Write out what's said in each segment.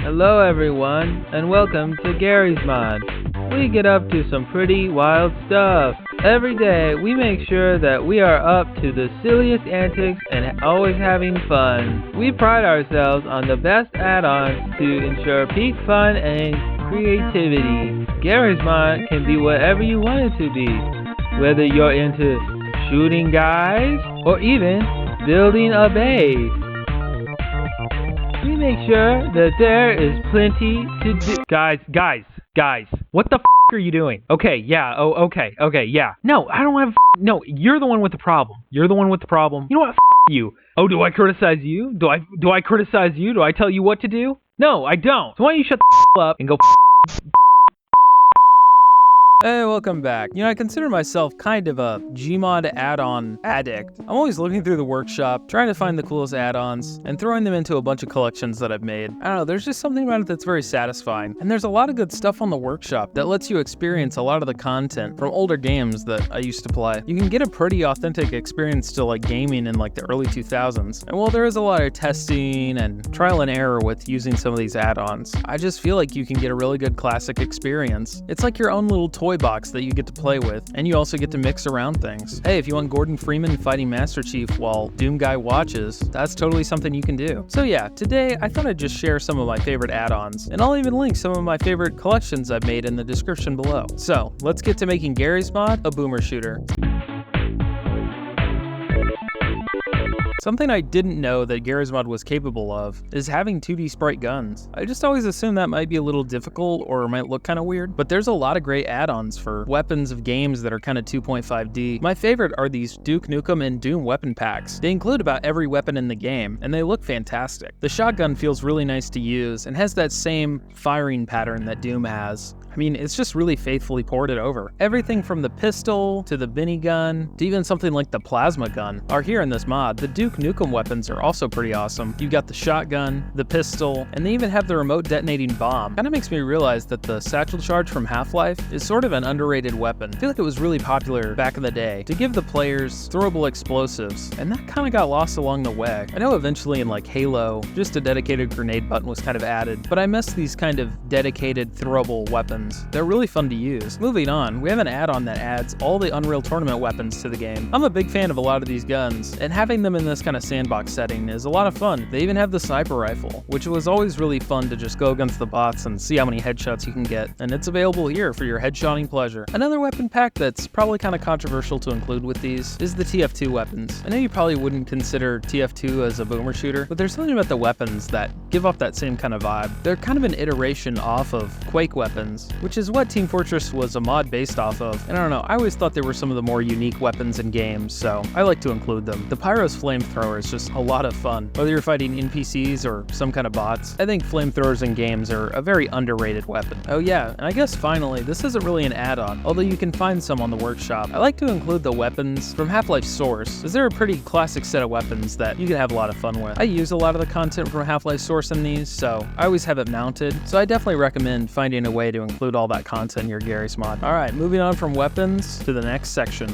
Hello everyone, and welcome to Garry's Mod. We get up to some pretty wild stuff. Every day, we make sure that we are up to the silliest antics and always having fun. We pride ourselves on the best add-ons to ensure peak fun and creativity. Garry's Mod can be whatever you want it to be, whether you're into shooting guys or even building a base. We make sure that there is plenty to do. Guys, what the f are you doing? Okay, yeah, yeah. No, I don't have no, you're the one with the problem. You're the one with the problem. You know what, f you. Oh, do I criticize you? Do I criticize you? Do I tell you what to do? No, I don't. So why don't you shut the up and go Hey, welcome back. I consider myself kind of a Gmod add-on addict. I'm always looking through the workshop, trying to find the coolest add-ons, and throwing them into a bunch of collections that I've made. I don't know, there's just something about it that's very satisfying. And there's a lot of good stuff on the workshop that lets you experience a lot of the content from older games that I used to play. You can get a pretty authentic experience to like gaming in like the early 2000s. And while there is a lot of testing and trial and error with using some of these add-ons, I just feel like you can get a really good classic experience. It's like your own little toy box that you get to play with, and you also get to mix around things. Hey, if you want Gordon Freeman fighting Master Chief while Doom Guy watches, that's totally something you can do. So yeah, today I thought I'd just share some of my favorite add-ons, and I'll even link some of my favorite collections I've made in the description below. So let's get to making Garry's Mod a boomer shooter. Something I didn't know that Garry's Mod was capable of is having 2D sprite guns. I just always assumed that might be a little difficult or might look kind of weird, but there's a lot of great add-ons for weapons of games that are kind of 2.5D. My favorite are these Duke Nukem and Doom weapon packs. They include about every weapon in the game, and they look fantastic. The shotgun feels really nice to use and has that same firing pattern that Doom has. I mean, it's just really faithfully ported over. Everything from the pistol, to the Benny gun, to even something like the plasma gun are here in this mod. The Duke Nukem weapons are also pretty awesome. You got the shotgun, the pistol, and they even have the remote detonating bomb. Kinda makes me realize that the satchel charge from Half-Life is sort of an underrated weapon. I feel like it was really popular back in the day to give the players throwable explosives, and that kinda got lost along the way. I know eventually in like Halo, just a dedicated grenade button was kind of added, but I miss these kind of dedicated throwable weapons. They're really fun to use. Moving on, we have an add-on that adds all the Unreal Tournament weapons to the game. I'm a big fan of a lot of these guns, and having them in this kind of sandbox setting is a lot of fun. They even have the sniper rifle, which was always really fun to just go against the bots and see how many headshots you can get, and it's available here for your headshotting pleasure. Another weapon pack that's probably kind of controversial to include with these is the TF2 weapons. I know you probably wouldn't consider TF2 as a boomer shooter, but there's something about the weapons that give off that same kind of vibe. They're kind of an iteration off of Quake weapons, which is what Team Fortress was a mod based off of. And I don't know, I always thought they were some of the more unique weapons in games, so I like to include them. The Pyro's flamethrower is just a lot of fun. Whether you're fighting NPCs or some kind of bots, I think flamethrowers in games are a very underrated weapon. Oh yeah, and I guess finally, this isn't really an add-on, although you can find some on the workshop. I like to include the weapons from Half-Life Source, as they're a pretty classic set of weapons that you can have a lot of fun with. I use a lot of the content from Half-Life Source in these, so I always have it mounted, so I definitely recommend finding a way to include all that content in your Garry's Mod. Alright, moving on from weapons to the next section.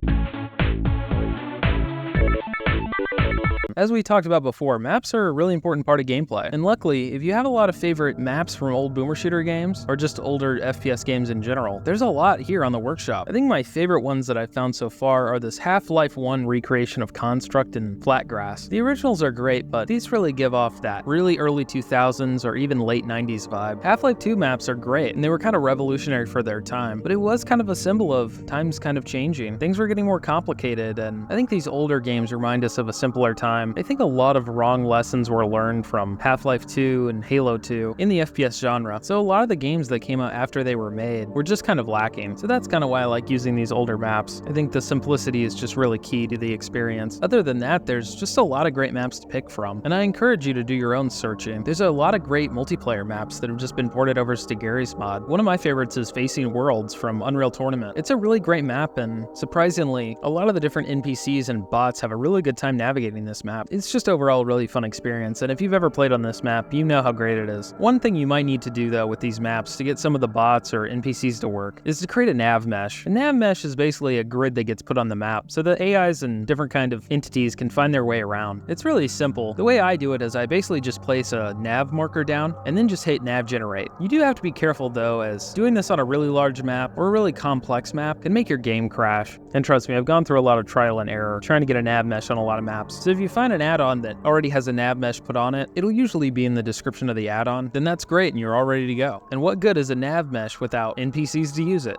As we talked about before, maps are a really important part of gameplay, and luckily, if you have a lot of favorite maps from old boomer shooter games, or just older FPS games in general, there's a lot here on the workshop. I think my favorite ones that I've found so far are this Half-Life 1 recreation of Construct and Flatgrass. The originals are great, but these really give off that really early 2000s or even late 90s vibe. Half-Life 2 maps are great, and they were kind of revolutionary for their time, but it was kind of a symbol of times kind of changing. Things were getting more complicated, and I think these older games remind us of a simpler time. I think a lot of wrong lessons were learned from Half-Life 2 and Halo 2 in the FPS genre, so a lot of the games that came out after they were made were just kind of lacking. So that's kind of why I like using these older maps. I think the simplicity is just really key to the experience. Other than that, there's just a lot of great maps to pick from, and I encourage you to do your own searching. There's a lot of great multiplayer maps that have just been ported over to Garry's Mod. One of my favorites is Facing Worlds from Unreal Tournament. It's a really great map, and surprisingly, a lot of the different NPCs and bots have a really good time navigating this map. map. It's just overall a really fun experience, and if you've ever played on this map, you know how great it is. One thing you might need to do though with these maps to get some of the bots or NPCs to work is to create a nav mesh. A nav mesh is basically a grid that gets put on the map so that AIs and different kind of entities can find their way around. It's really simple. The way I do it is I basically just place a nav marker down and then just hit nav generate. You do have to be careful though, as doing this on a really large map or a really complex map can make your game crash. And trust me, I've gone through a lot of trial and error trying to get a nav mesh on a lot of maps. So if you find an add-on that already has a nav mesh put on it, it'll usually be in the description of the add-on, then that's great and you're all ready to go. And what good is a nav mesh without NPCs to use it?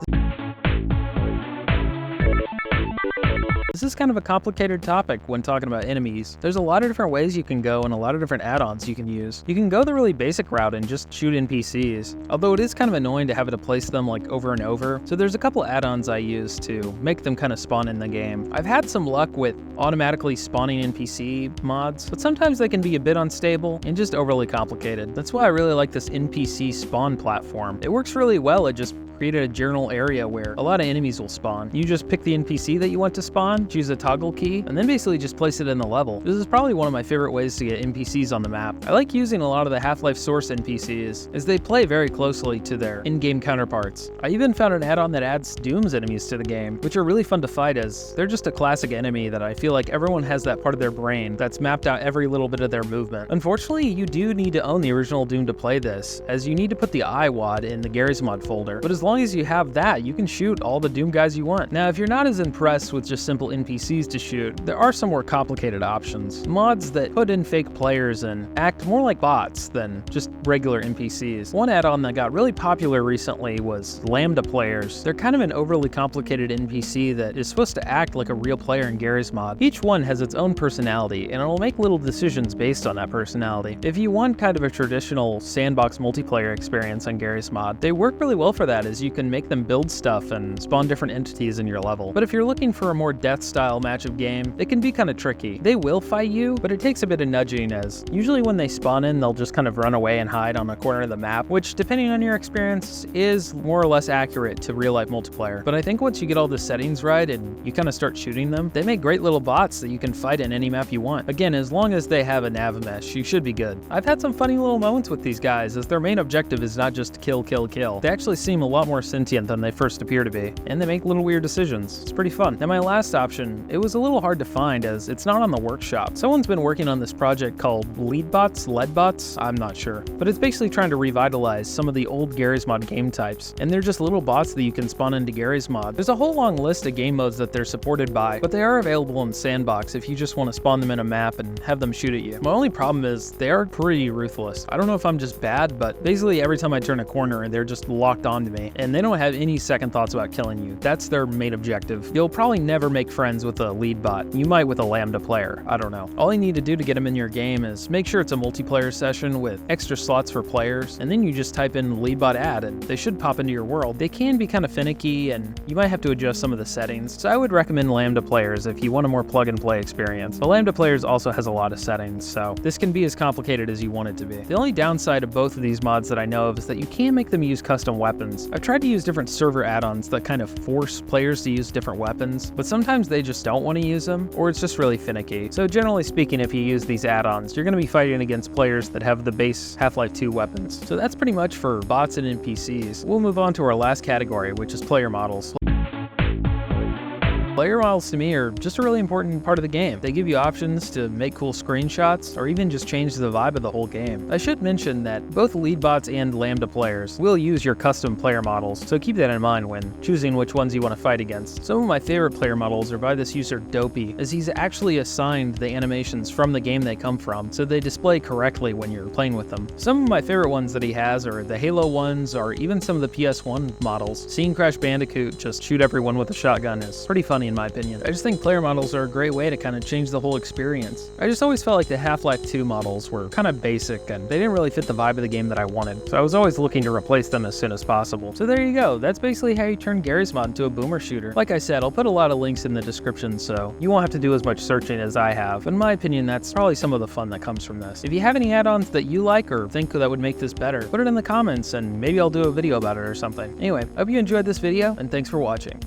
This is kind of a complicated topic when talking about enemies. There's a lot of different ways you can go and a lot of different add-ons you can use. You can go the really basic route and just shoot NPCs, although it is kind of annoying to have to place them like over and over. So there's a couple add-ons I use to make them kind of spawn in the game. I've had some luck with automatically spawning NPC mods, but sometimes they can be a bit unstable and just overly complicated. That's why I really like this NPC spawn platform. It works really well at just created a general area where a lot of enemies will spawn. You just pick the NPC that you want to spawn, choose a toggle key, and then basically just place it in the level. This is probably one of my favorite ways to get NPCs on the map. I like using a lot of the Half-Life Source NPCs, as they play very closely to their in-game counterparts. I even found an add-on that adds Doom's enemies to the game, which are really fun to fight as they're just a classic enemy that I feel like everyone has that part of their brain that's mapped out every little bit of their movement. Unfortunately, you do need to own the original Doom to play this, as you need to put the iWAD in the garry'smod folder, but as long as you have that, you can shoot all the Doom guys you want. Now, if you're not as impressed with just simple NPCs to shoot, there are some more complicated options. Mods that put in fake players and act more like bots than just regular NPCs. One add-on that got really popular recently was Lambda players. They're kind of an overly complicated NPC that is supposed to act like a real player in garry'smod. Each one has its own personality, and it'll make little decisions based on that personality. If you want kind of a traditional sandbox multiplayer experience on garry'smod, they work really well for that, as you can make them build stuff and spawn different entities in your level. But if you're looking for a more death-style match of game, it can be kind of tricky. They will fight you, but it takes a bit of nudging, as usually when they spawn in, they'll just kind of run away and hide on a corner of the map, which, depending on your experience, is more or less accurate to real-life multiplayer. But I think once you get all the settings right and you kind of start shooting them, they make great little bots that you can fight in any map you want. Again, as long as they have a nav mesh, you should be good. I've had some funny little moments with these guys, as their main objective is not just kill, kill, kill. They actually seem a lot more sentient than they first appear to be, and they make little weird decisions. It's pretty fun. Now, my last option, it was a little hard to find as it's not on the workshop. Someone's been working on this project called leadbots, I'm not sure, but it's basically trying to revitalize some of the old garry'smod game types, and they're just little bots that you can spawn into garry'smod. There's a whole long list of game modes that they're supported by, but they are available in Sandbox if you just want to spawn them in a map and have them shoot at you. My only problem is they are pretty ruthless. I don't know if I'm just bad, but basically every time I turn a corner, they're just locked onto me, and they don't have any second thoughts about killing you. That's their main objective. You'll probably never make friends with a lead bot. You might with a Lambda player. I don't know. All you need to do to get them in your game is make sure it's a multiplayer session with extra slots for players, and then you just type in lead bot add and they should pop into your world. They can be kind of finicky and you might have to adjust some of the settings, so I would recommend Lambda players if you want a more plug and play experience. But Lambda players also has a lot of settings, so this can be as complicated as you want it to be. The only downside of both of these mods that I know of is that you can make them use custom weapons. I've tried to use different server add-ons that kind of force players to use different weapons, but sometimes they just don't want to use them, or it's just really finicky. So generally speaking, if you use these add-ons, you're going to be fighting against players that have the base Half-Life 2 weapons. So that's pretty much for bots and NPCs. We'll move on to our last category, which is player models. Player models to me are just a really important part of the game. They give you options to make cool screenshots or even just change the vibe of the whole game. I should mention that both lead bots and Lambda players will use your custom player models, so keep that in mind when choosing which ones you want to fight against. Some of my favorite player models are by this user Dopey, as he's actually assigned the animations from the game they come from, so they display correctly when you're playing with them. Some of my favorite ones that he has are the Halo ones, or even some of the PS1 models. Seeing Crash Bandicoot just shoot everyone with a shotgun is pretty funny in my opinion. I just think player models are a great way to kind of change the whole experience. I just always felt like the Half-Life 2 models were kind of basic and they didn't really fit the vibe of the game that I wanted, so I was always looking to replace them as soon as possible. So there you go, that's basically how you turn garry'smod into a boomer shooter. Like I said, I'll put a lot of links in the description so you won't have to do as much searching as I have. In my opinion, that's probably some of the fun that comes from this. If you have any add-ons that you like or think that would make this better, put it in the comments and maybe I'll do a video about it or something. Anyway, I hope you enjoyed this video and thanks for watching.